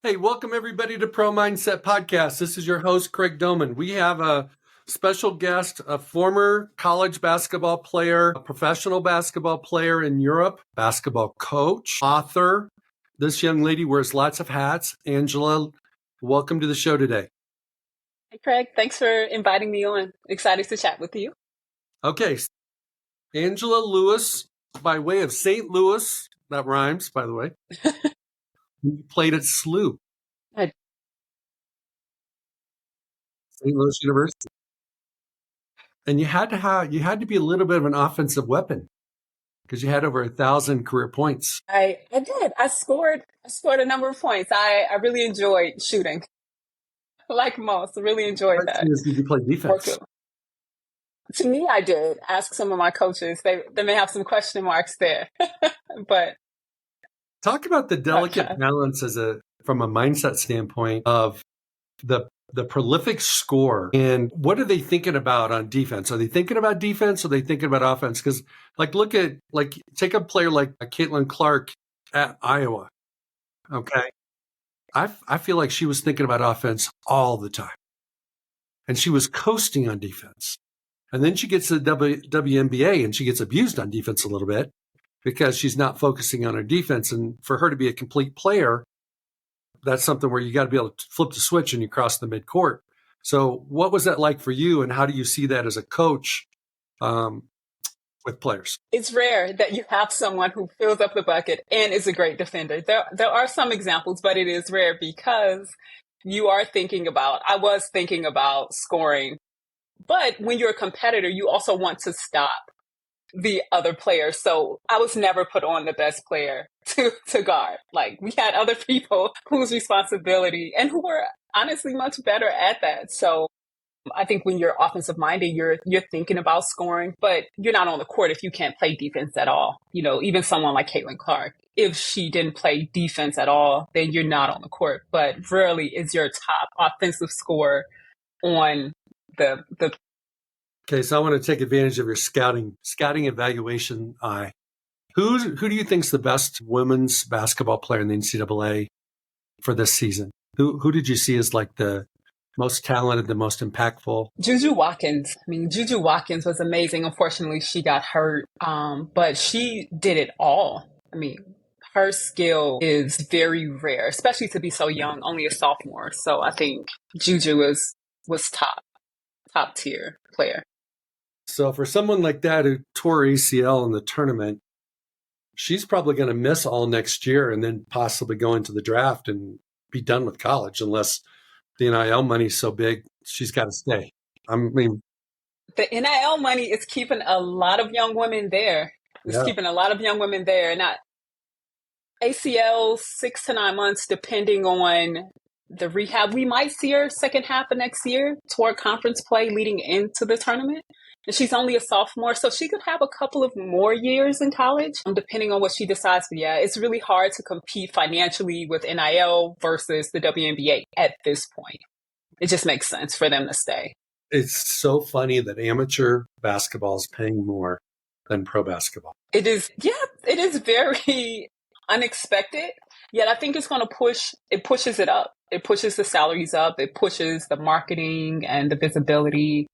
Hey, welcome everybody to Pro Mindset Podcast. This is your host, Craig Doman. We have a special guest, a former college basketball player, a professional basketball player in Europe, basketball coach, author. This young lady wears lots of hats. Angela, welcome to the show today. Hey, Craig. Thanks for inviting me on. Excited to chat with you. Okay. Angela Lewis, by way of St. Louis, that rhymes, by the way. You played at SLU. I- St. Louis University. And you had to be a little bit of an offensive weapon because you had over 1,000 career points. I did. I scored a number of points. I really enjoyed shooting. Like most, I really enjoyed that. Did you play defense? To me, I did. Ask some of my coaches. They may have some question marks there. But talk about the delicate balance from a mindset standpoint of the prolific score, and what are they thinking about on defense? Are they thinking about defense or are they thinking about offense? Because take a player like Caitlin Clark at Iowa. Okay. I feel like she was thinking about offense all the time. And she was coasting on defense. And then she gets to the WNBA and she gets abused on defense a little bit because she's not focusing on her defense. And for her to be a complete player, that's something where you got to be able to flip the switch and you cross the midcourt. So what was that like for you, and how do you see that as a coach with players? It's rare that you have someone who fills up the bucket and is a great defender. There are some examples, but it is rare because I was thinking about scoring. But when you're a competitor, you also want to stop the other player. So I was never put on the best player to guard. Like, we had other people whose responsibility and who were honestly much better at that. So I think when you're offensive minded, you're thinking about scoring, but you're not on the court if you can't play defense at all. You know, even someone like Caitlin Clark, if she didn't play defense at all, then you're not on the court. But rarely is your top offensive scorer on the. Okay, so I want to take advantage of your scouting evaluation eye. Who do you think's the best women's basketball player in the NCAA for this season? Who did you see as like the most talented, the most impactful? Juju Watkins. I mean, Juju Watkins was amazing. Unfortunately, she got hurt, but she did it all. I mean, her skill is very rare, especially to be so young, only a sophomore. So I think Juju was top tier player. So for someone like that who tore ACL in the tournament, she's probably going to miss all next year and then possibly go into the draft and be done with college unless the NIL money is so big, she's got to stay. I mean, the NIL money is keeping a lot of young women there. Keeping a lot of young women there. Not ACL 6 to 9 months, depending on the rehab. We might see her second half of next year toward conference play leading into the tournament. And she's only a sophomore, so she could have a couple of more years in college, depending on what she decides. But yeah, it's really hard to compete financially with NIL versus the WNBA at this point. It just makes sense for them to stay. It's so funny that amateur basketball is paying more than pro basketball. It is very unexpected. Yet I think it's going to pushes it up. It pushes the salaries up. It pushes the marketing and the visibility.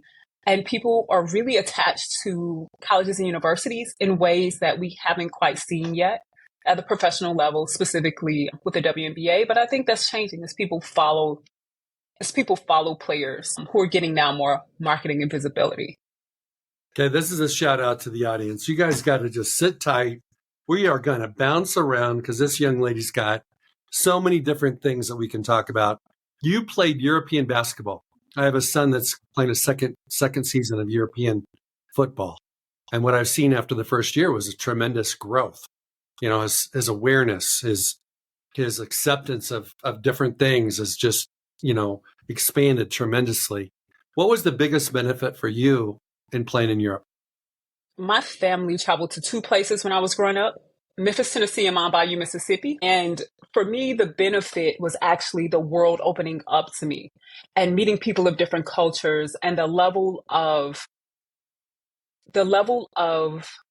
And people are really attached to colleges and universities in ways that we haven't quite seen yet at the professional level, specifically with the WNBA. But I think that's changing as people follow players who are getting now more marketing and visibility. Okay, this is a shout out to the audience. You guys got to just sit tight. We are going to bounce around because this young lady's got so many different things that we can talk about. You played European basketball. I have a son that's playing a second season of European football. And what I've seen after the first year was a tremendous growth. You know, his awareness, his acceptance of different things is just, expanded tremendously. What was the biggest benefit for you in playing in Europe? My family traveled to 2 places when I was growing up, Memphis, Tennessee, and Mount Bayou, Mississippi. And for me, the benefit was actually the world opening up to me and meeting people of different cultures and the level of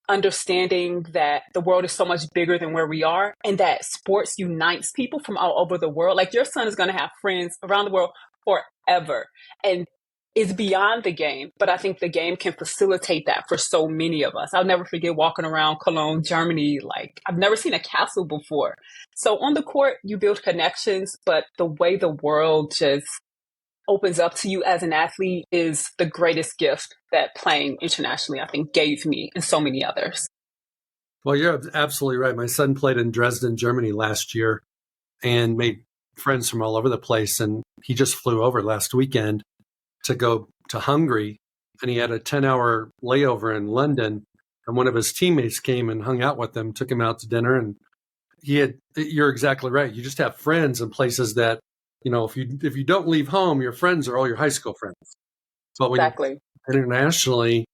understanding that the world is so much bigger than where we are and that sports unites people from all over the world. Like your son is going to have friends around the world forever. And it's beyond the game, but I think the game can facilitate that for so many of us. I'll never forget walking around Cologne, Germany. Like I've never seen a castle before. So on the court, you build connections, but the way the world just opens up to you as an athlete is the greatest gift that playing internationally, I think, gave me and so many others. Well, you're absolutely right. My son played in Dresden, Germany last year and made friends from all over the place. And he just flew over last weekend to go to Hungary. And he had a 10-hour layover in London. And one of his teammates came and hung out with him, took him out to dinner. And you're exactly right. You just have friends in places that, if you don't leave home, your friends are all your high school friends. But when Exactly. Internationally,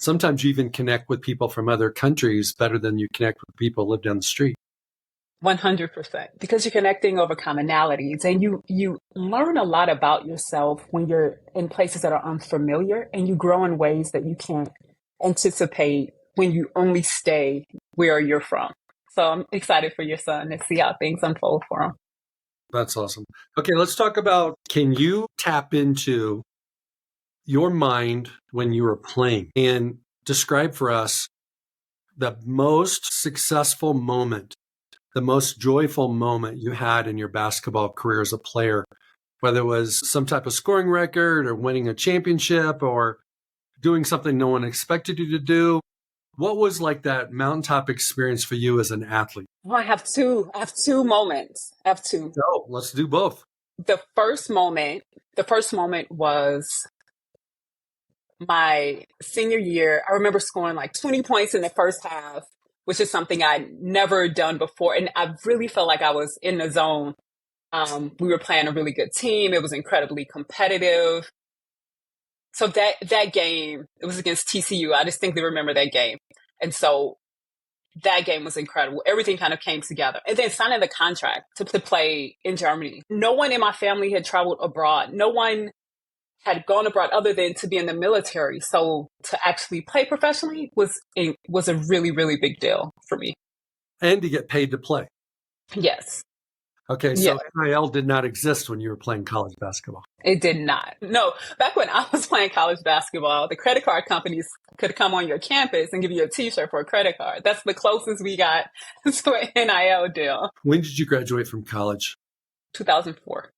sometimes you even connect with people from other countries better than you connect with people who live down the street. 100%. Because you're connecting over commonalities and you learn a lot about yourself when you're in places that are unfamiliar, and you grow in ways that you can't anticipate when you only stay where you're from. So I'm excited for your son to see how things unfold for him. That's awesome. Okay, let's talk about, can you tap into your mind when you were playing and describe for us the most successful moment, the most joyful moment you had in your basketball career as a player, whether it was some type of scoring record or winning a championship or doing something no one expected you to do. What was like that mountaintop experience for you as an athlete? Well, I have two moments. I have two. Oh, let's do both. The first moment was my senior year. I remember scoring like 20 points in the first half, which is something I'd never done before. And I really felt like I was in the zone. We were playing a really good team. It was incredibly competitive. So that game, it was against TCU. I distinctly remember that game. And so that game was incredible. Everything kind of came together. And then signing the contract to play in Germany. No one in my family had traveled abroad. No one had gone abroad other than to be in the military. So to actually play professionally was a really, really big deal for me. And to get paid to play. Yes. Okay, so NIL did not exist when you were playing college basketball. It did not. No, back when I was playing college basketball, the credit card companies could come on your campus and give you a T-shirt for a credit card. That's the closest we got to an NIL deal. When did you graduate from college? 2004.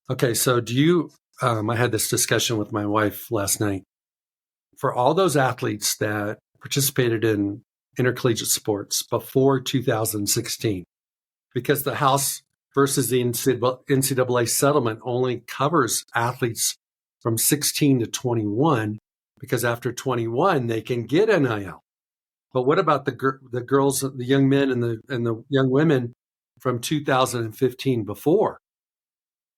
Okay, so do you, I had this discussion with my wife last night. For all those athletes that participated in intercollegiate sports before 2016, because the House versus the NCAA settlement only covers athletes from 16 to 21, because after 21, they can get NIL. But what about the girls, the young men and the young women from 2015 before?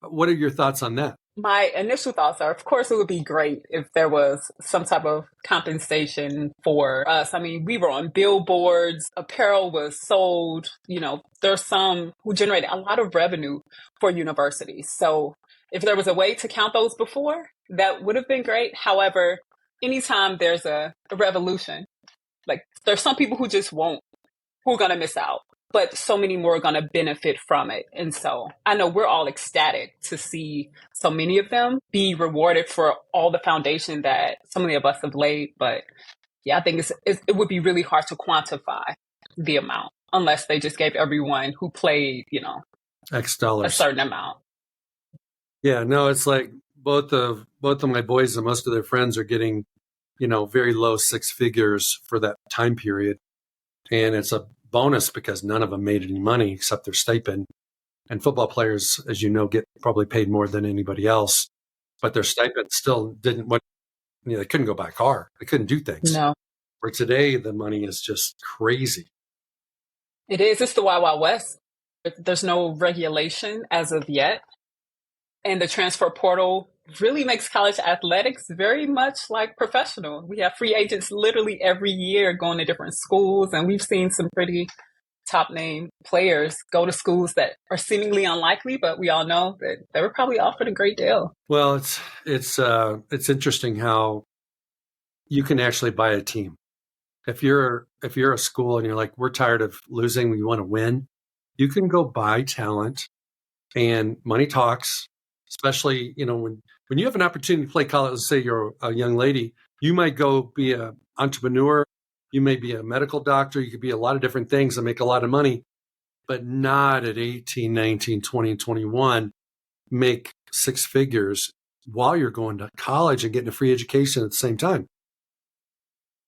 What are your thoughts on that? My initial thoughts are, of course, it would be great if there was some type of compensation for us. I mean, we were on billboards, apparel was sold, there's some who generated a lot of revenue for universities. So if there was a way to count those before, that would have been great. However, anytime there's a revolution, like there's some people who are going to miss out. But so many more are going to benefit from it. And so I know we're all ecstatic to see so many of them be rewarded for all the foundation that so many of us have laid. But yeah, I think it would be really hard to quantify the amount unless they just gave everyone who played, X dollars, a certain amount. Yeah, no, it's like both of my boys and most of their friends are getting, very low six figures for that time period. And it's a bonus because none of them made any money except their stipend. And football players, as you know, get probably paid more than anybody else, but their stipend still they couldn't go buy a car. They couldn't do things. No. For today, the money is just crazy. It is. It's the Wild Wild West. There's no regulation as of yet. And the transfer portal really makes college athletics very much like professional. We have free agents literally every year going to different schools, and we've seen some pretty top name players go to schools that are seemingly unlikely, but we all know that they were probably offered a great deal. Well, it's interesting how you can actually buy a team. If you're a school and you're like, we're tired of losing, we want to win, you can go buy talent, and money talks. Especially, when you have an opportunity to play college, let's say you're a young lady, you might go be an entrepreneur, you may be a medical doctor, you could be a lot of different things and make a lot of money, but not at 18, 19, 20, 21, make six figures while you're going to college and getting a free education at the same time.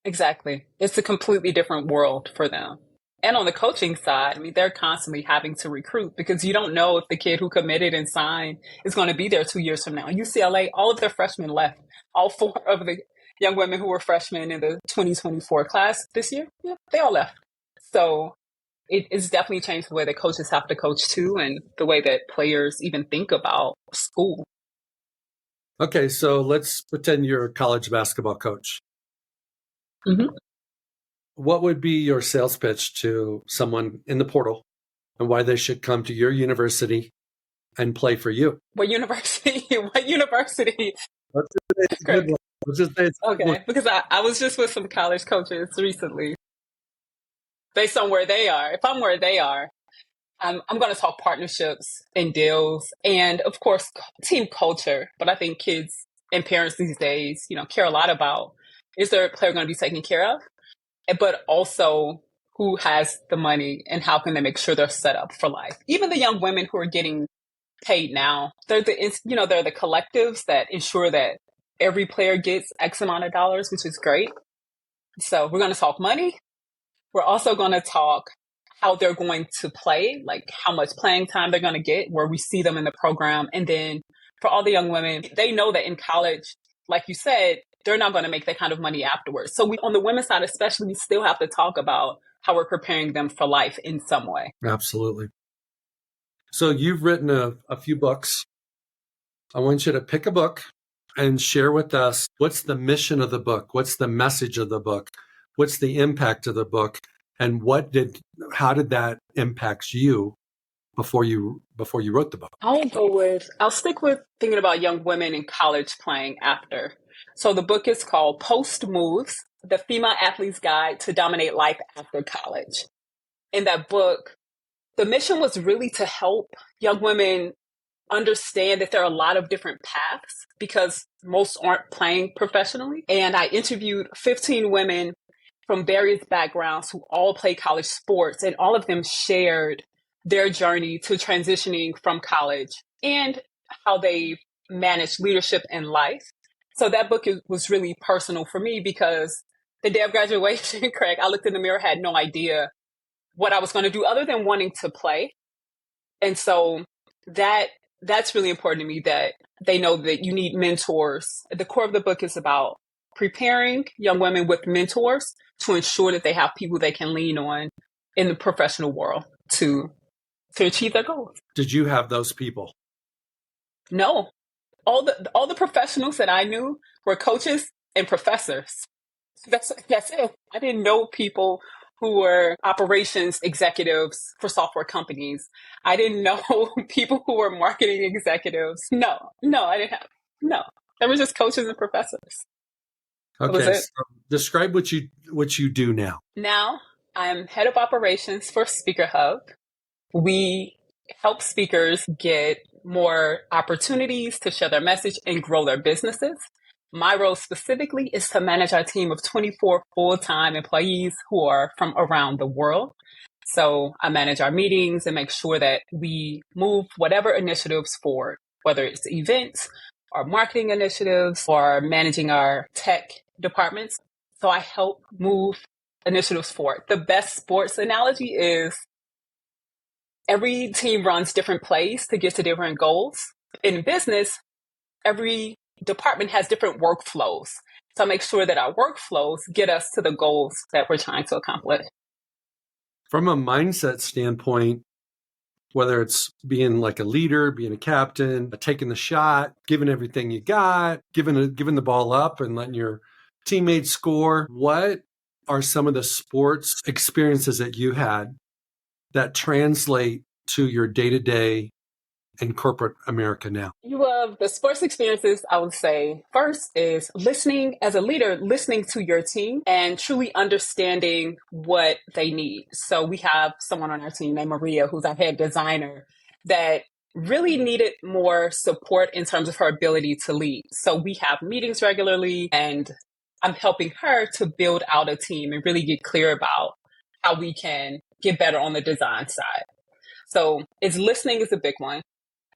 Exactly. It's a completely different world for them. And on the coaching side, I mean, they're constantly having to recruit because you don't know if the kid who committed and signed is going to be there 2 years from now. UCLA, all of their freshmen left. All four of the young women who were freshmen in the 2024 class this year, yeah, they all left. So it's definitely changed the way that coaches have to coach too, and the way that players even think about school. Okay, so let's pretend you're a college basketball coach. Mm-hmm. What would be your sales pitch to someone in the portal and why they should come to your university and play for you? What university? What university? Let's just say it's okay, because I was just with some college coaches recently. Based on where they are, if I'm where they are, I'm going to talk partnerships and deals and, of course, team culture. But I think kids and parents these days, care a lot about, is their player going to be taken care of? But also who has the money and how can they make sure they're set up for life? Even the young women who are getting paid now, they're the collectives that ensure that every player gets X amount of dollars, which is great. So we're going to talk money. We're also going to talk how they're going to play, like how much playing time they're going to get, where we see them in the program. And then for all the young women, they know that in college, like you said, they're not going to make that kind of money afterwards. So on the women's side, especially, we still have to talk about how we're preparing them for life in some way. Absolutely. So you've written a few books. I want you to pick a book and share with us what's the mission of the book, what's the message of the book, what's the impact of the book, and how did that impact you before you wrote the book? I'll stick with thinking about young women in college playing after. So the book is called Post Moves, The Female Athlete's Guide to Dominate Life After College. In that book, the mission was really to help young women understand that there are a lot of different paths because most aren't playing professionally. And I interviewed 15 women from various backgrounds who all play college sports, and all of them shared their journey to transitioning from college and how they manage leadership in life. So that book was really personal for me because the day of graduation, Craig, I looked in the mirror, had no idea what I was going to do other than wanting to play. And so that's really important to me, that they know that you need mentors. The core of the book is about preparing young women with mentors to ensure that they have people they can lean on in the professional world to achieve their goals. Did you have those people? No. All the professionals that I knew were coaches and professors. That's it. I didn't know people who were operations executives for software companies. I didn't know people who were marketing executives. No, I didn't have. No, they were just coaches and professors. Okay, so describe what you do now. Now, I'm head of operations for Speaker Hub. We help speakers get more opportunities to share their message and grow their businesses. My role specifically is to manage our team of 24 full-time employees who are from around the world. So I manage our meetings and make sure that we move whatever initiatives forward, whether it's events or marketing initiatives or managing our tech departments. So I help move initiatives forward. The best sports analogy is every team runs different plays to get to different goals. In business, every department has different workflows. So I make sure that our workflows get us to the goals that we're trying to accomplish. From a mindset standpoint, whether it's being like a leader, being a captain, taking the shot, giving everything you got, giving the ball up and letting your teammates score, what are some of the sports experiences that you had that translate to your day-to-day in corporate America now? You love the sports experiences. I would say first is listening as a leader, listening to your team and truly understanding what they need. So we have someone on our team named Maria, who's our head designer, that really needed more support in terms of her ability to lead. So we have meetings regularly, and I'm helping her to build out a team and really get clear about how we can get better on the design side. So it's listening is a big one.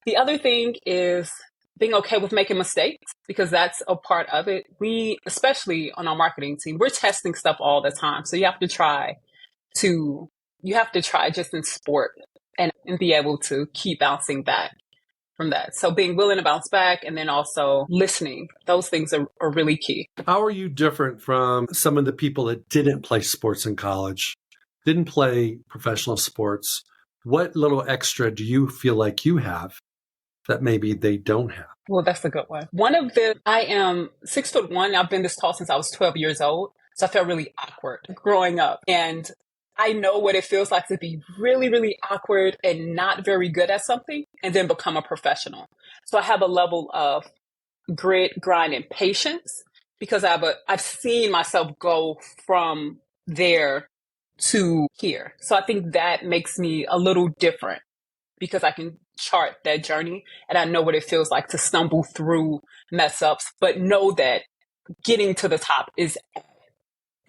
The other thing is being okay with making mistakes, because that's a part of it. We, especially on our marketing team, we're testing stuff all the time. So you have to try just in sport and be able to keep bouncing back from that. So being willing to bounce back and then also listening, those things are really key. How are you different from some of the people that didn't play sports in college, didn't play professional sports? What little extra do you feel like you have that maybe they don't have? Well, that's a good one. I am 6'1". I've been this tall since I was 12 years old. So I felt really awkward growing up. And I know what it feels like to be really, really awkward and not very good at something and then become a professional. So I have a level of grit, grind, and patience because I've seen myself go from there to here. So I think that makes me a little different because I can chart that journey and I know what it feels like to stumble through mess ups, but know that getting to the top is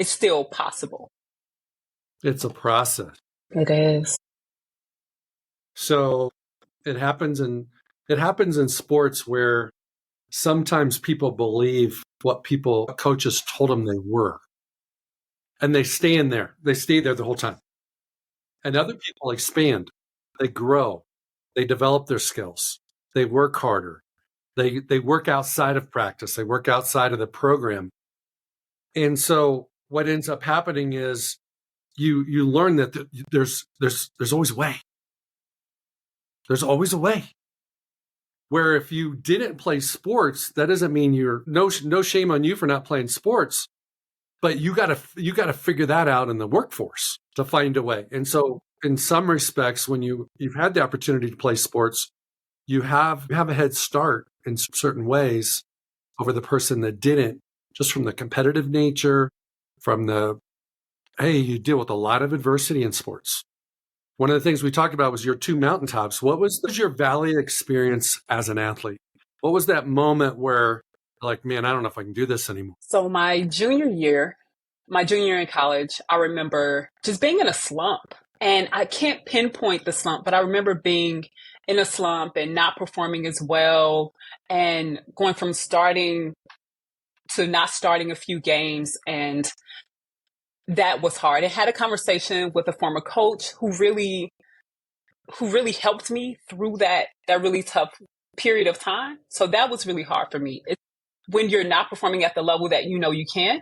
still possible. It's a process. It is. So it happens in sports where sometimes people believe what coaches told them they were. And they stay in there. They stay there the whole time. And other people expand. They grow. They develop their skills. They work harder. They work outside of practice. They work outside of the program. And so what ends up happening is you learn that there's always a way. There's always a way. Where if you didn't play sports, that doesn't mean you're no shame on you for not playing sports, but you got to figure that out in the workforce to find a way. And so in some respects, when you've had the opportunity to play sports, you have a head start in certain ways over the person that didn't, just from the competitive nature, you deal with a lot of adversity in sports. One of the things we talked about was your two mountaintops. What was your valley experience as an athlete? What was that moment where like, man, I don't know if I can do this anymore? So my junior year in college, I remember just being in a slump. And I can't pinpoint the slump, but I remember being in a slump and not performing as well and going from starting to not starting a few games. And that was hard. I had a conversation with a former coach who really helped me through that really tough period of time. So that was really hard for me. When you're not performing at the level that you know you can,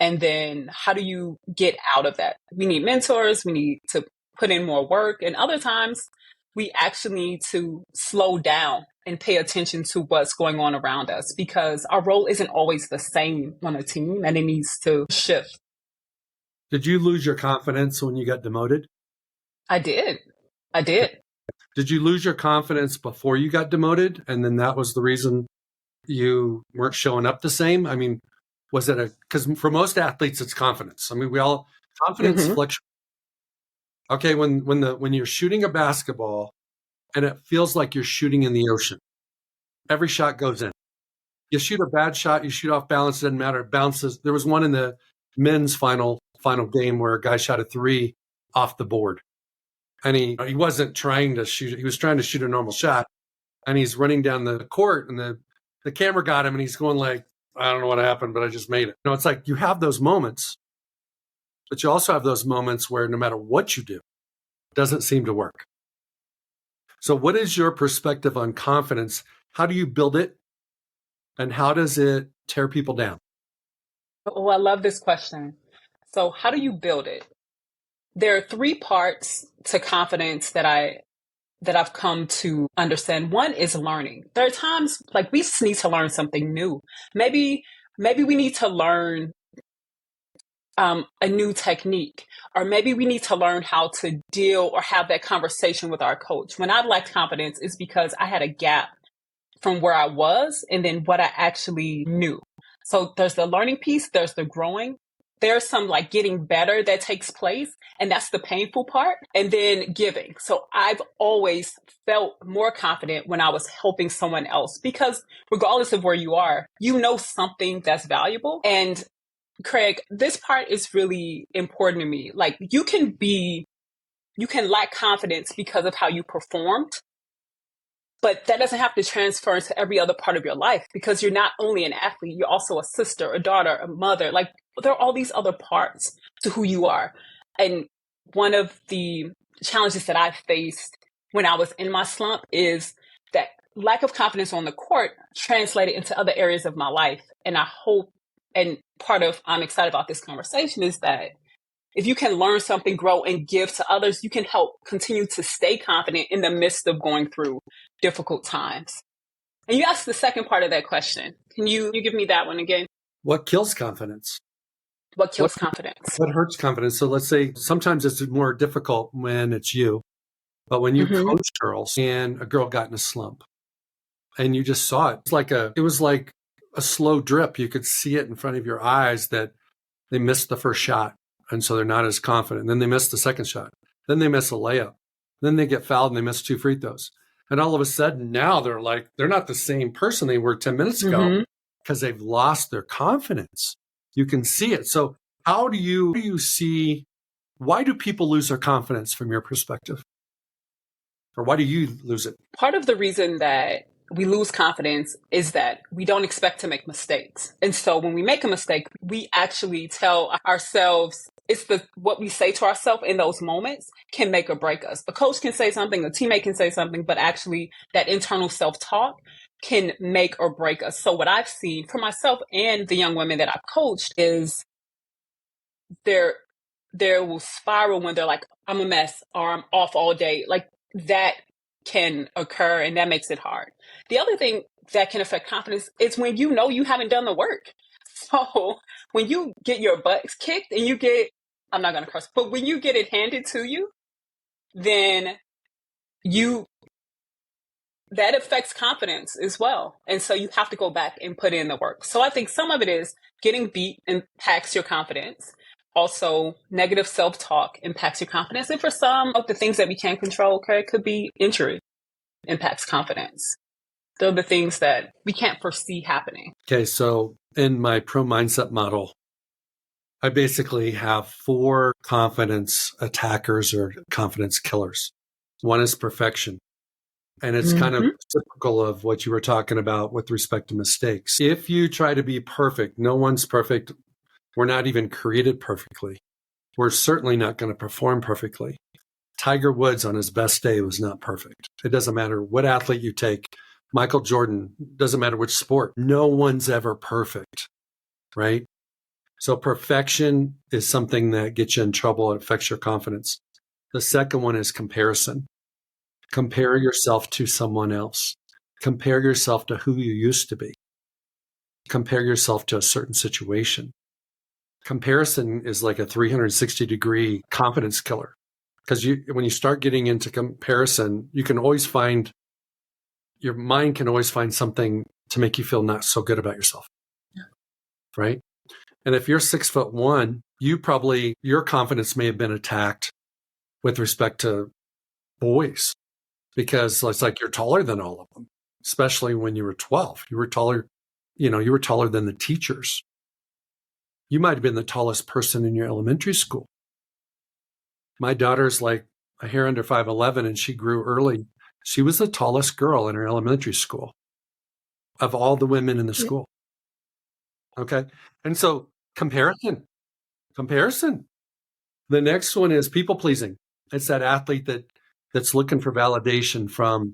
and then how do you get out of that? We need mentors. We need to put in more work. And other times we actually need to slow down and pay attention to what's going on around us because our role isn't always the same on a team and it needs to shift. Did you lose your confidence when you got demoted? I did. Did you lose your confidence before you got demoted? And then that was the reason you weren't showing up the same? I mean, was it because for most athletes, it's confidence. I mean, confidence fluctuates. Okay, when you're shooting a basketball and it feels like you're shooting in the ocean, every shot goes in. You shoot a bad shot, you shoot off balance, it doesn't matter. It bounces. There was one in the men's final game where a guy shot a 3 off the board. And he wasn't trying to shoot. He was trying to shoot a normal shot. And he's running down the court and the camera got him and he's going like, I don't know what happened, but I just made it. It's like you have those moments, but you also have those moments where no matter what you do, it doesn't seem to work. So what is your perspective on confidence? How do you build it? And how does it tear people down? Oh, I love this question. So how do you build it? There are 3 parts to confidence that I've come to understand. One is learning. There are times like we just need to learn something new. Maybe we need to learn a new technique, or maybe we need to learn how to deal or have that conversation with our coach. When I lacked confidence, it's because I had a gap from where I was and then what I actually knew. So there's the learning piece, there's the growing. There's some like getting better that takes place, and that's the painful part, and then giving. So I've always felt more confident when I was helping someone else, because regardless of where you are, you know something that's valuable. And Craig, this part is really important to me. Like you can lack confidence because of how you performed, but that doesn't have to transfer into every other part of your life, because you're not only an athlete, you're also a sister, a daughter, a mother. Like there are all these other parts to who you are. And one of the challenges that I faced when I was in my slump is that lack of confidence on the court translated into other areas of my life. And I hope, and part of I'm excited about this conversation is that if you can learn something, grow, and give to others, you can help continue to stay confident in the midst of going through difficult times. And you asked the second part of that question. Can you give me that one again? What kills confidence? What kills confidence? What hurts confidence? So let's say sometimes it's more difficult when it's you, but when you coach girls and a girl got in a slump and you just saw it, it was like a slow drip. You could see it in front of your eyes that they missed the first shot. And so they're not as confident. Then they miss the second shot. Then they miss a layup. Then they get fouled and they miss 2 free throws. And all of a sudden now they're not the same person they were 10 minutes ago because they've lost their confidence. You can see it. So how do you see, why do people lose their confidence from your perspective? Or why do you lose it? Part of the reason that we lose confidence is that we don't expect to make mistakes. And so when we make a mistake, we actually tell ourselves, what we say to ourselves in those moments can make or break us. A coach can say something, a teammate can say something, but actually that internal self-talk can make or break us. So what I've seen for myself and the young women that I've coached is they will spiral when they're like, I'm a mess, or I'm off all day. Like that can occur, and that makes it hard. The other thing that can affect confidence is when you know you haven't done the work. So when you get your butt kicked and I'm not going to curse, but when you get it handed to you, then that affects confidence as well. And so you have to go back and put in the work. So I think some of it is getting beat impacts your confidence. Also, negative self-talk impacts your confidence. And for some of the things that we can't control, Craig, could be injury impacts confidence. They're the things that we can't foresee happening. Okay, so in my pro mindset model, I basically have 4 confidence attackers or confidence killers. One is perfection. And it's kind of typical of what you were talking about with respect to mistakes. If you try to be perfect, no one's perfect. We're not even created perfectly. We're certainly not going to perform perfectly. Tiger Woods on his best day was not perfect. It doesn't matter what athlete you take. Michael Jordan, doesn't matter which sport. No one's ever perfect, right? So perfection is something that gets you in trouble. It affects your confidence. The second one is comparison. Compare yourself to someone else. Compare yourself to who you used to be. Compare yourself to a certain situation. Comparison is like a 360-degree confidence killer. Because when you start getting into comparison, your mind can always find something to make you feel not so good about yourself. Yeah. Right? And if you're 6'1", your confidence may have been attacked with respect to boys. Because it's like you're taller than all of them, especially when you were 12. You were taller than the teachers. You might have been the tallest person in your elementary school. My daughter's like a hair under 5'11", and she grew early. She was the tallest girl in her elementary school of all the women in the school. Okay. And so comparison. The next one is people pleasing. It's that athlete that's looking for validation from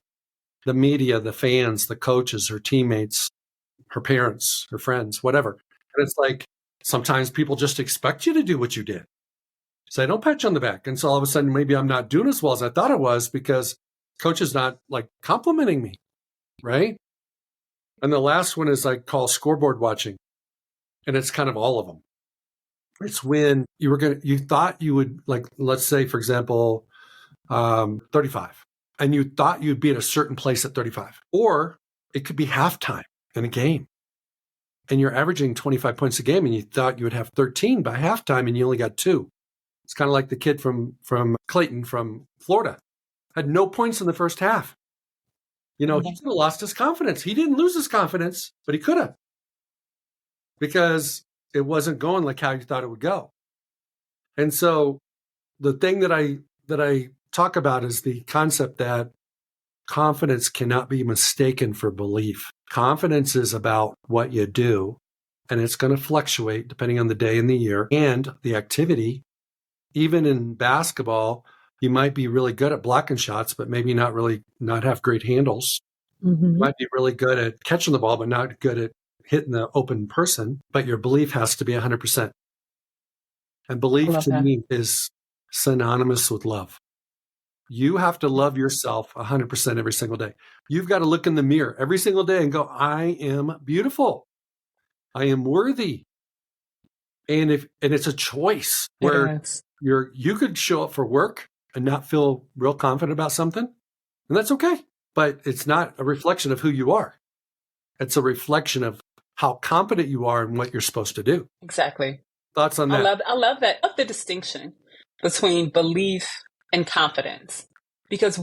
the media, the fans, the coaches, her teammates, her parents, her friends, whatever. And it's like sometimes people just expect you to do what you did. Say, don't pat you on the back. And so all of a sudden, maybe I'm not doing as well as I thought I was because coach is not like complimenting me, right? And the last one is I call scoreboard watching. And it's kind of all of them. It's when you thought you would, like, let's say, for example, 35, and you thought you'd be at a certain place at 35, or it could be halftime in a game, and you're averaging 25 points a game, and you thought you would have 13 by halftime, and you only got 2. It's kind of like the kid from Clayton from Florida, had no points in the first half. He could have lost his confidence. He didn't lose his confidence, but he could have, because it wasn't going like how you thought it would go. And so the thing that I talk about is the concept that confidence cannot be mistaken for belief. Confidence is about what you do, and it's going to fluctuate depending on the day and the year and the activity. Even in basketball, you might be really good at blocking shots, but maybe not have great handles. You might be really good at catching the ball, but not good at hitting the open person. But your belief has to be 100%. And belief to me is synonymous with love. You have to love yourself 100% every single day. You've got to look in the mirror every single day and go, I am beautiful. I am worthy. And it's a choice where you could show up for work and not feel real confident about something, and that's okay. But it's not a reflection of who you are. It's a reflection of how competent you are and what you're supposed to do. Exactly. Thoughts on that? I love that. I love the distinction between belief and confidence, because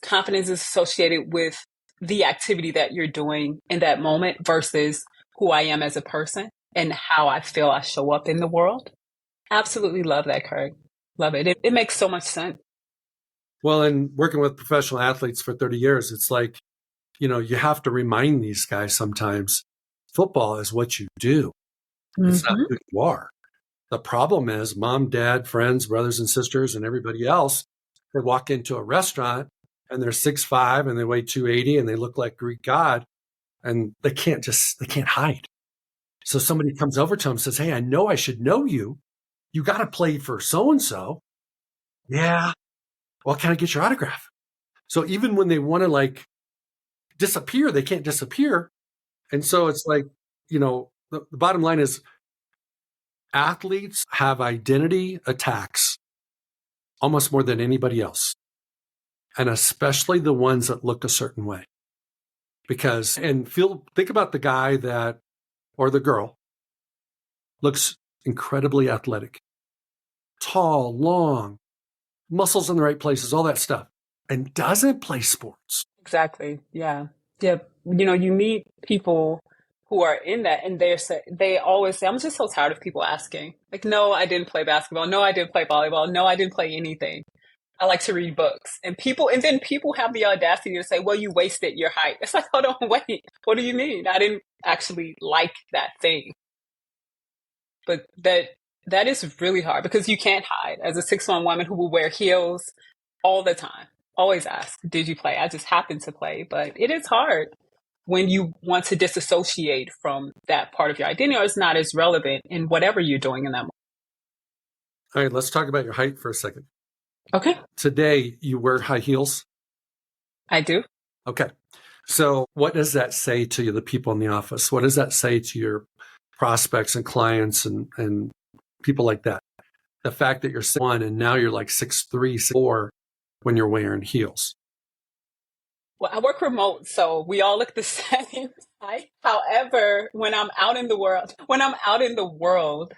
confidence is associated with the activity that you're doing in that moment versus who I am as a person and how I feel I show up in the world. Absolutely love that, Craig. Love it. It makes so much sense. Well, and working with professional athletes for 30 years, it's like, you have to remind these guys sometimes, football is what you do. It's not who you are. The problem is mom, dad, friends, brothers and sisters, and everybody else, they walk into a restaurant and they're 6'5" and they weigh 280 and they look like Greek god, and they can't hide. So somebody comes over to them and says, hey, I know I should know you. You got to play for so-and-so. Yeah. Well, can I get your autograph? So even when they want to disappear, they can't disappear. And so it's like, the bottom line is athletes have identity attacks almost more than anybody else. And especially the ones that look a certain way. Think about the guy or the girl looks incredibly athletic, tall, long, muscles in the right places, all that stuff, and doesn't play sports. Exactly. Yeah. Yeah. You meet people who are in that, and they always say, I'm just so tired of people asking, like, no, I didn't play basketball. No, I didn't play volleyball. No, I didn't play anything. I like to read books. And then people have the audacity to say, well, you wasted your height. It's like, hold on, wait, what do you mean? I didn't actually like that thing. But that is really hard, because you can't hide. As a 6'1" woman who will wear heels all the time, always ask, did you play? I just happened to play. But it is hard when you want to disassociate from that part of your identity, or it's not as relevant in whatever you're doing in that moment. All right, let's talk about your height for a second. Okay. Today, you wear high heels? I do. Okay. So what does that say to the people in the office? What does that say to your prospects and clients and people like that? The fact that you're 6'1" and now you're like 6'3", 6'4" when you're wearing heels. Well, I work remote, so we all look the same height. However, when I'm out in the world,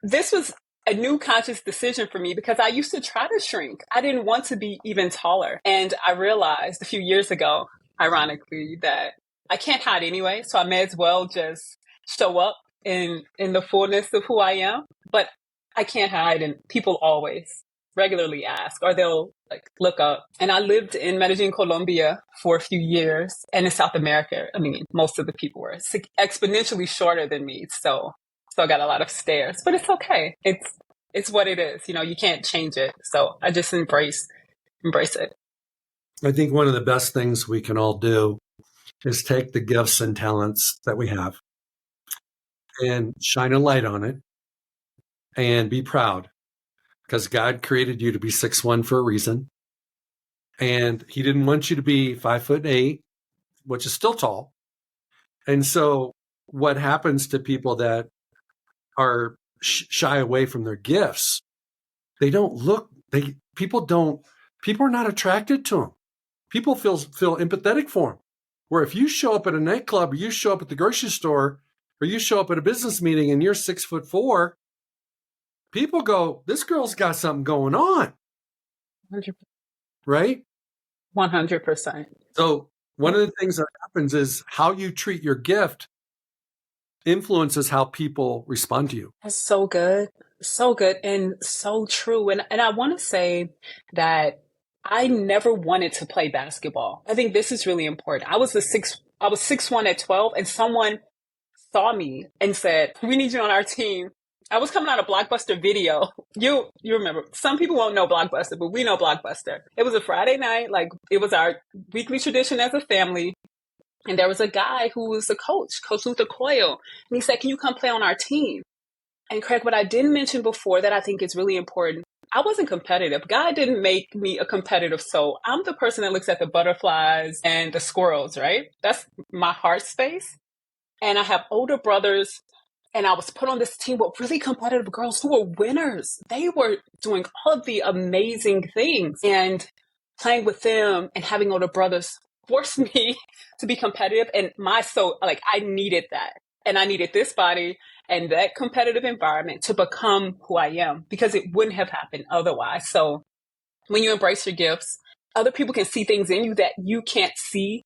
this was a new conscious decision for me, because I used to try to shrink. I didn't want to be even taller. And I realized a few years ago, ironically, that I can't hide anyway. So I may as well just show up in the fullness of who I am. But I can't hide. And people always regularly ask, or they'll look up. And I lived in Medellin, Colombia for a few years. And in South America, most of the people were exponentially shorter than me. So still got a lot of stares, but it's okay. It's what it is. You can't change it. So I just embrace it. I think one of the best things we can all do is take the gifts and talents that we have and shine a light on it and be proud, because God created you to be 6'1" for a reason. And he didn't want you to be 5'8", which is still tall. And so what happens to people that are shy away from their gifts. They don't look, people are not attracted to them. People feel empathetic for them. Where if you show up at a nightclub, or you show up at the grocery store, or you show up at a business meeting and you're 6'4", people go, this girl's got something going on. 100%. Right? 100%. So one of the things that happens is how you treat your gift influences how people respond to you. That's so good. So good and so true. And I want to say that I never wanted to play basketball. I think this is really important. I was 6'1" at 12, and someone saw me and said, "We need you on our team." I was coming out of Blockbuster Video. You remember, some people won't know Blockbuster, but we know Blockbuster. It was a Friday night, like it was our weekly tradition as a family. And there was a guy who was the coach, Coach Luther Coyle. And he said, "Can you come play on our team?" And Craig, what I didn't mention before that I think is really important, I wasn't competitive. God didn't make me a competitive soul. I'm the person that looks at the butterflies and the squirrels, right? That's my heart space. And I have older brothers, and I was put on this team with really competitive girls who were winners. They were doing all of the amazing things, and playing with them and having older brothers forced me to be competitive. And my soul, like, I needed that. And I needed this body and that competitive environment to become who I am, because it wouldn't have happened otherwise. So when you embrace your gifts, other people can see things in you that you can't see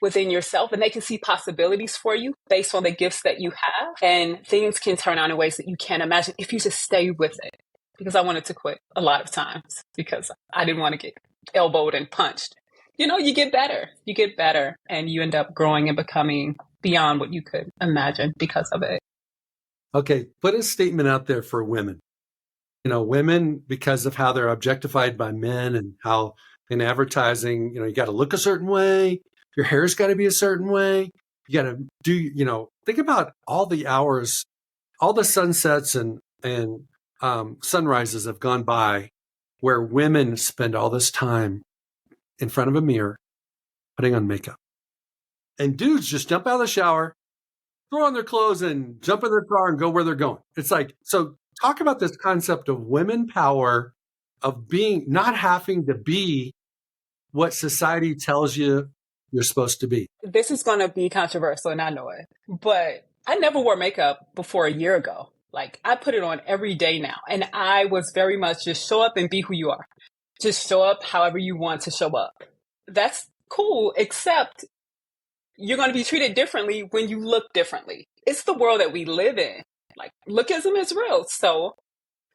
within yourself, and they can see possibilities for you based on the gifts that you have, and things can turn out in ways that you can't imagine if you just stay with it. Because I wanted to quit a lot of times because I didn't want to get elbowed and punched. You get better, and you end up growing and becoming beyond what you could imagine because of it. Okay, put a statement out there for women. Women, because of how they're objectified by men and how in advertising, you got to look a certain way. Your hair's got to be a certain way. You got to do, think about all the hours, all the sunsets and sunrises have gone by where women spend all this time in front of a mirror putting on makeup. And dudes just jump out of the shower, throw on their clothes and jump in their car and go where they're going. It's like, so talk about this concept of women power, of not having to be what society tells you you're supposed to be. This is going to be controversial, and I know it, but I never wore makeup before a year ago. Like, I put it on every day now, and I was very much just show up and be who you are. Just show up however you want to show up. That's cool, except you're going to be treated differently when you look differently. It's the world that we live in. Like, lookism is real. So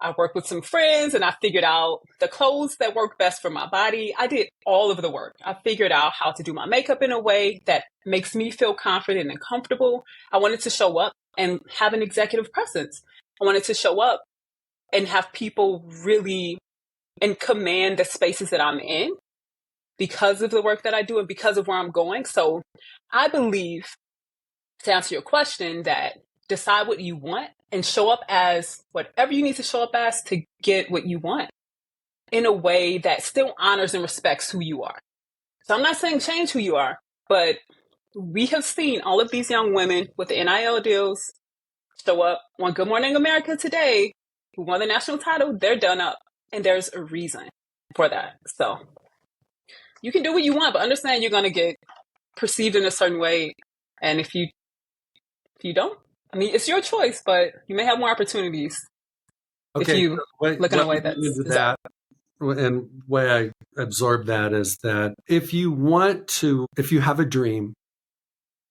I worked with some friends, and I figured out the clothes that work best for my body. I did all of the work. I figured out how to do my makeup in a way that makes me feel confident and comfortable. I wanted to show up and have an executive presence. I wanted to show up and have people really and command the spaces that I'm in because of the work that I do and because of where I'm going. So I believe, to answer your question, that decide what you want and show up as whatever you need to show up as to get what you want in a way that still honors and respects who you are. So I'm not saying change who you are, but we have seen all of these young women with the NIL deals show up on Good Morning America today, who won the national title. They're done up, and there's a reason for that. So you can do what you want, but understand you're going to get perceived in a certain way. And if you don't, I mean, it's your choice, but you may have more opportunities if you look in a way that's that. And the way I absorb that is that if you have a dream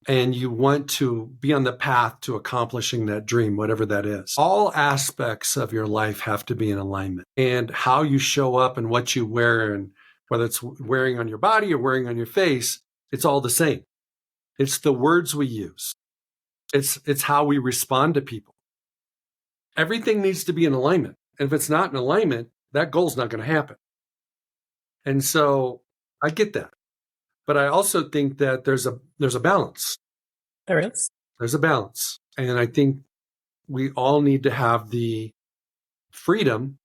and you want to be on the path to accomplishing that dream, whatever that is, all aspects of your life have to be in alignment. And how you show up and what you wear, and whether it's wearing on your body or wearing on your face, it's all the same. It's the words we use. It's how we respond to people. Everything needs to be in alignment. And if it's not in alignment, that goal's not going to happen. And so I get that. But I also think that there's a balance. There is. There's a balance. And I think we all need to have the freedom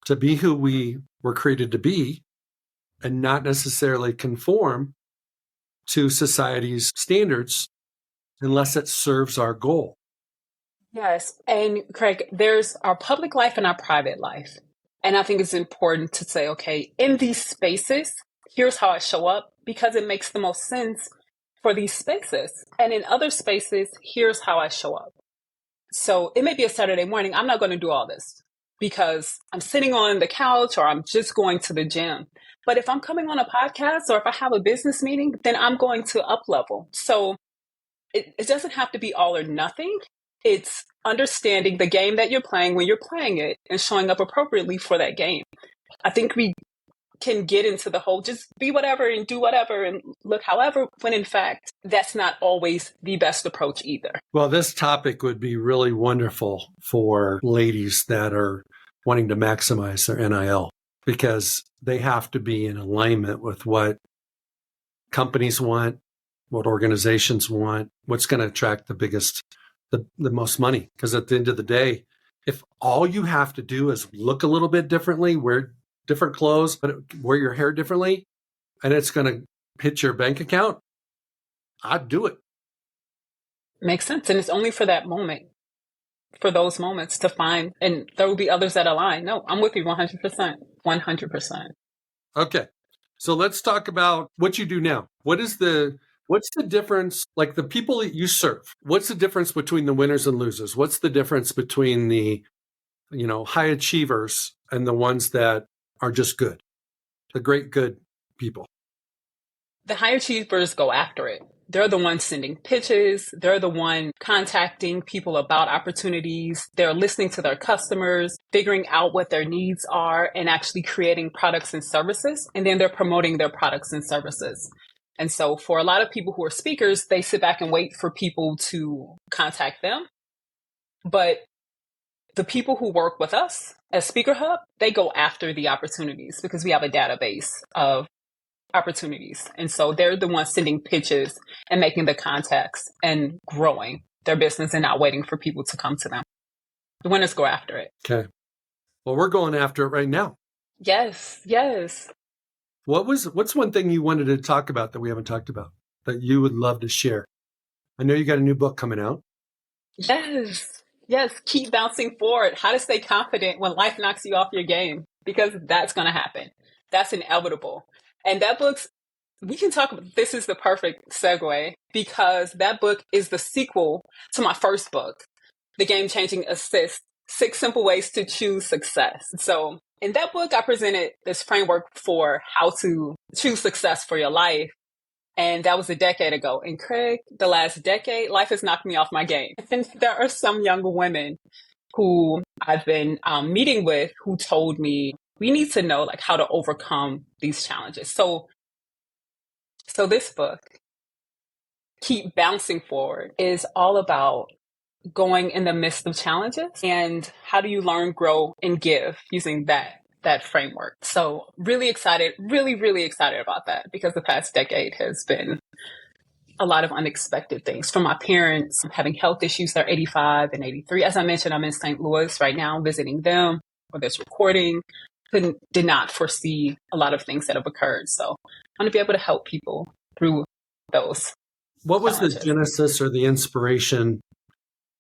to be who we were created to be and not necessarily conform to society's standards unless it serves our goal. Yes. And Craig, there's our public life and our private life. And I think it's important to say, okay, in these spaces, here's how I show up because it makes the most sense for these spaces. And in other spaces, here's how I show up. So it may be a Saturday morning. I'm not going to do all this because I'm sitting on the couch or I'm just going to the gym. But if I'm coming on a podcast or if I have a business meeting, then I'm going to up level. So it doesn't have to be all or nothing. It's understanding the game that you're playing when you're playing it and showing up appropriately for that game. I think we can get into the whole just be whatever and do whatever and look however, when in fact, that's not always the best approach either. Well, this topic would be really wonderful for ladies that are wanting to maximize their NIL because they have to be in alignment with what companies want, what organizations want, what's going to attract the most money. Because at the end of the day, if all you have to do is look a little bit differently, wear different clothes, but wear your hair differently, and it's going to hit your bank account, I'd do it. Makes sense. And it's only for that moment, for those moments to find, and there will be others that align. No, I'm with you 100%. 100%. Okay. So let's talk about what you do now. What's the difference, like the people that you serve? What's the difference between the winners and losers? What's the difference between the, high achievers and the ones that are just good, the great good people? The high achievers go after it. They're the ones sending pitches. They're the one contacting people about opportunities. They're listening to their customers, figuring out what their needs are, and actually creating products and services. And then they're promoting their products and services. And so for a lot of people who are speakers, they sit back and wait for people to contact them. But the people who work with us as Speaker Hub, they go after the opportunities because we have a database of opportunities. And so they're the ones sending pitches and making the contacts and growing their business and not waiting for people to come to them. The winners go after it. Okay. Well, we're going after it right now. Yes. Yes. What's one thing you wanted to talk about that we haven't talked about that you would love to share? I know you got a new book coming out. Yes. Yes. Keep bouncing forward. How to stay confident when life knocks you off your game, because that's going to happen. That's inevitable. And that book's, we can talk about, this is the perfect segue because that book is the sequel to my first book, The Game Changing Assist, 6 Simple Ways to Choose Success. So in that book, I presented this framework for how to choose success for your life. And that was a decade ago. And Craig, the last decade, life has knocked me off my game. And there are some young women who I've been meeting with who told me, we need to know like how to overcome these challenges. So this book, Keep Bouncing Forward, is all about going in the midst of challenges and how do you learn, grow, and give using that framework. So really excited, really excited about that because the past decade has been a lot of unexpected things from my parents having health issues. They're 85 and 83. As I mentioned, I'm in St. Louis right now visiting them for this recording. Did not foresee a lot of things that have occurred. So I want to be able to help people through those. What was the genesis or the inspiration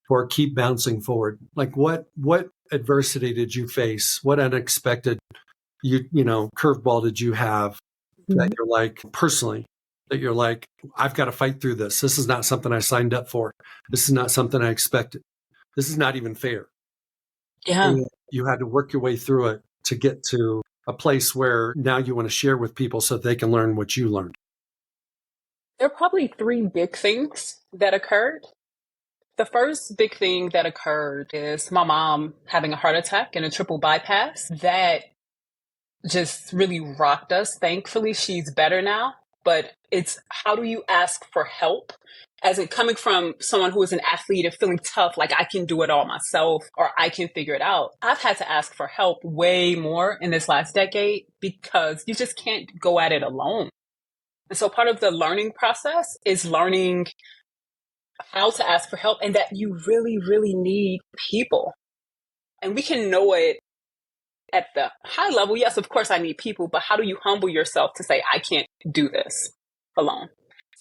for Keep Bouncing Forward? Like what adversity did you face? What unexpected curveball did you have that you're like personally, that you're like, I've got to fight through this. This is not something I signed up for. This is not something I expected. This is not even fair. Yeah. And you had to work your way through it to get to a place where now you want to share with people so they can learn what you learned. There are probably 3 big things that occurred. The first big thing that occurred is my mom having a heart attack and a triple bypass. That just really rocked us. Thankfully, she's better now. But it's how do you ask for help? As in coming from someone who is an athlete and feeling tough, like I can do it all myself or I can figure it out. I've had to ask for help way more in this last decade because you just can't go at it alone. And so part of the learning process is learning how to ask for help and that you really need people. And we can know it at the high level. Yes, of course I need people, but how do you humble yourself to say, I can't do this alone?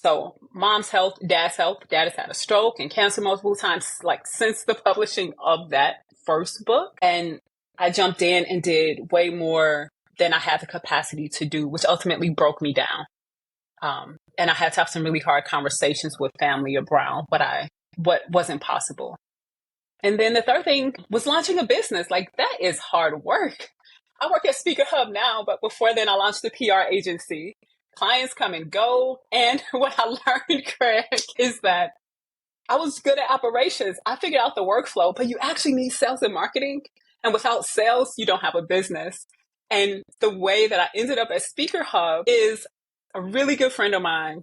So mom's health, dad's health. Dad has had a stroke and cancer multiple times, like since the publishing of that first book. And I jumped in and did way more than I had the capacity to do, which ultimately broke me down. And I had to have some really hard conversations with family around what wasn't possible. And then the third thing was launching a business. Like, that is hard work. I work at Speaker Hub now, but before then I launched a PR agency. Clients come and go. And what I learned, Craig, is that I was good at operations. I figured out the workflow, but you actually need sales and marketing. And without sales, you don't have a business. And the way that I ended up at Speaker Hub is a really good friend of mine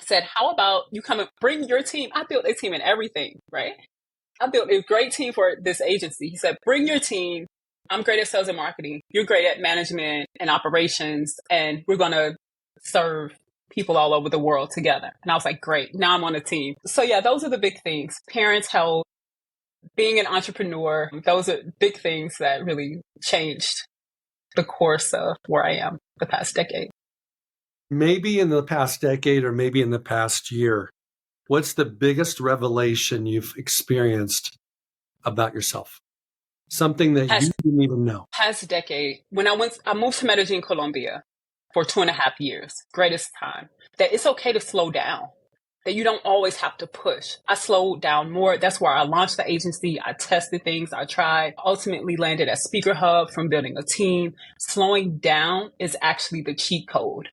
said, how about you come and bring your team? I built a team and everything, right? I built a great team for this agency. He said, bring your team. I'm great at sales and marketing. You're great at management and operations. And we're going to serve people all over the world together. And I was like, great. Now I'm on a team. So yeah, those are the big things. Parents' health, being an entrepreneur. Those are big things that really changed the course of where I am the past decade. Maybe in the past decade or maybe in the past year, what's the biggest revelation you've experienced about yourself? Something that you didn't even know. Past decade, when I moved to Medellin, Colombia for 2.5 years, greatest time, that it's okay to slow down, that you don't always have to push. I slowed down more. That's where I launched the agency. I tested things. I tried, ultimately landed at Speaker Hub from building a team. Slowing down is actually the cheat code.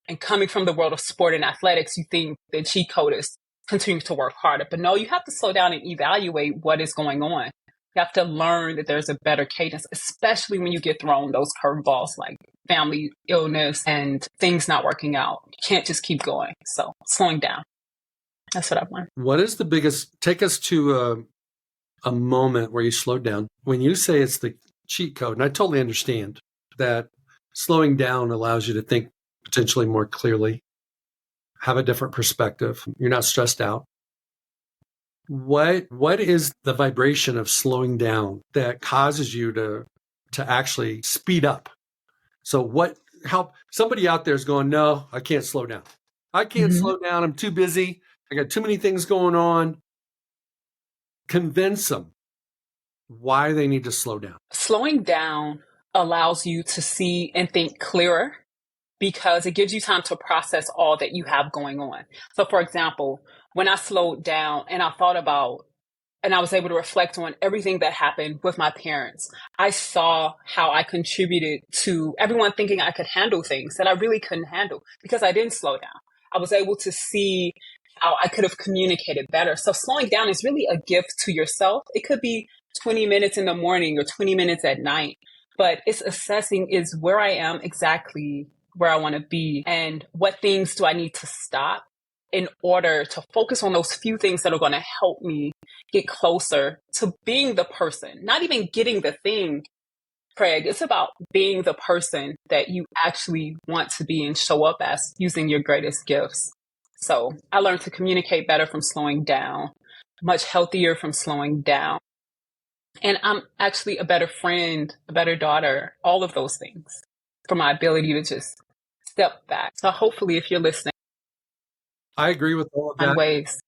And coming from the world of sport and athletics, you think the cheat code is continue to work harder. But no, you have to slow down and evaluate what is going on. You have to learn that there's a better cadence, especially when you get thrown those curveballs like family illness and things not working out. You can't just keep going. So slowing down. That's what I've learned. What is the biggest, take us to a moment where you slowed down. When you say it's the cheat code, and I totally understand that slowing down allows you to think potentially more clearly, have a different perspective. You're not stressed out. What is the vibration of slowing down that causes you to actually speed up? So somebody out there is going, no, I can't slow down. I can't slow down. I'm too busy. I got too many things going on. Convince them why they need to slow down. Slowing down allows you to see and think clearer because it gives you time to process all that you have going on. So for example, when I slowed down and I thought about, and I was able to reflect on everything that happened with my parents, I saw how I contributed to everyone thinking I could handle things that I really couldn't handle because I didn't slow down. I was able to see how I could have communicated better. So slowing down is really a gift to yourself. It could be 20 minutes in the morning or 20 minutes at night, but it's assessing is where I am exactly where I want to be and what things do I need to stop in order to focus on those few things that are going to help me get closer to being the person, not even getting the thing, Craig. It's about being the person that you actually want to be and show up as using your greatest gifts. So I learned to communicate better from slowing down, much healthier from slowing down. And I'm actually a better friend, a better daughter, all of those things for my ability to just step back. So hopefully if you're listening, I agree with all of that. Ways.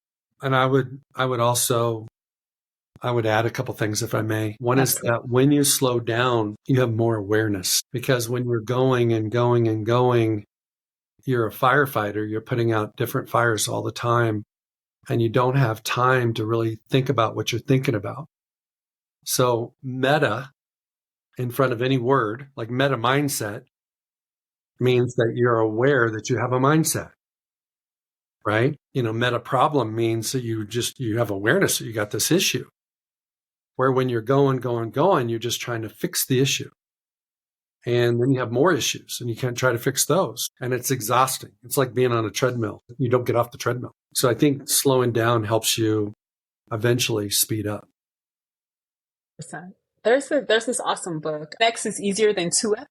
And I would add a couple things if I may. One is that when you slow down, you have more awareness because when you're going and going and going, you're a firefighter, you're putting out different fires all the time and you don't have time to really think about what you're thinking about. So meta in front of any word, like meta mindset, means that you're aware that you have a mindset. Right? Meta problem means that you have awareness that you got this issue. Where when you're going, you're just trying to fix the issue. And then you have more issues and you can't try to fix those. And it's exhausting. It's like being on a treadmill. You don't get off the treadmill. So I think slowing down helps you eventually speed up. There's this awesome book, X is Easier Than 2X.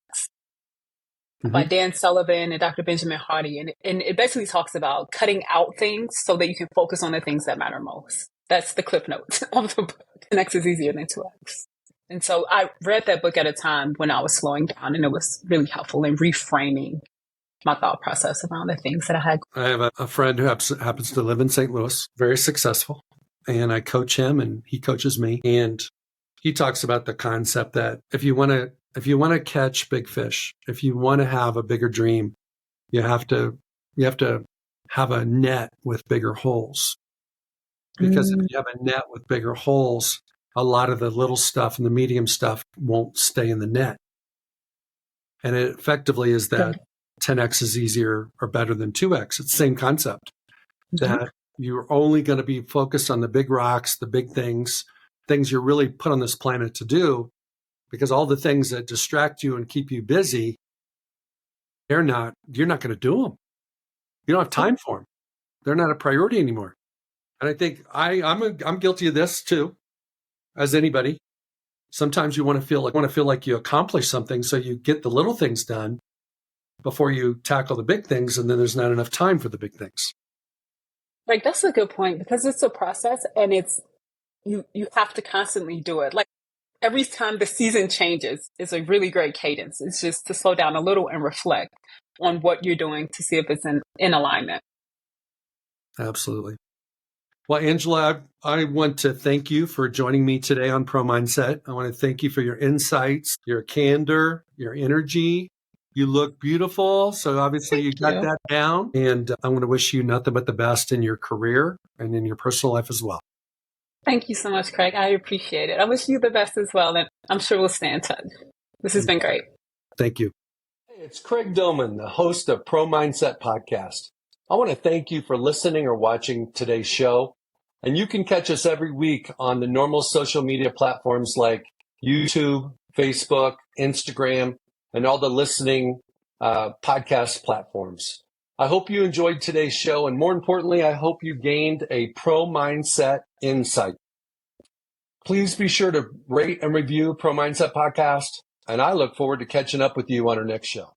By Dan Sullivan and Dr. Benjamin Hardy. And it basically talks about cutting out things so that you can focus on the things that matter most. That's the cliff notes of the book. And X is easier than 2X. And so I read that book at a time when I was slowing down and it was really helpful in reframing my thought process around the things that I had. I have a friend who happens to live in St. Louis, very successful, and I coach him and he coaches me. And he talks about the concept that if you want to catch big fish, if you want to have a bigger dream, you have to have a net with bigger holes. Because if you have a net with bigger holes, a lot of the little stuff and the medium stuff won't stay in the net. And it effectively is that 10x is easier or better than 2x. It's the same concept, that you're only going to be focused on the big rocks, the big things you're really put on this planet to do, because all the things that distract you and keep you busy, you're not going to do them. You don't have time for them. They're not a priority anymore. And I think I'm guilty of this too, as anybody. Sometimes you want to feel like you accomplish something, so you get the little things done before you tackle the big things, and then there's not enough time for the big things. Like, that's a good point, because it's a process, and it's you have to constantly do it. Like, every time the season changes, it's a really great cadence. It's just to slow down a little and reflect on what you're doing to see if it's in alignment. Absolutely. Well, Angela, I want to thank you for joining me today on Pro Mindset. I want to thank you for your insights, your candor, your energy. You look beautiful. So obviously you got that down. And I want to wish you nothing but the best in your career and in your personal life as well. Thank you so much, Craig. I appreciate it. I wish you the best as well. And I'm sure we'll stay in touch. This has been great. Thank you. Hey, it's Craig Doman, the host of Pro Mindset Podcast. I want to thank you for listening or watching today's show. And you can catch us every week on the normal social media platforms like YouTube, Facebook, Instagram, and all the listening podcast platforms. I hope you enjoyed today's show. And more importantly, I hope you gained a Pro Mindset insight. Please be sure to rate and review Pro Mindset Podcast. And I look forward to catching up with you on our next show.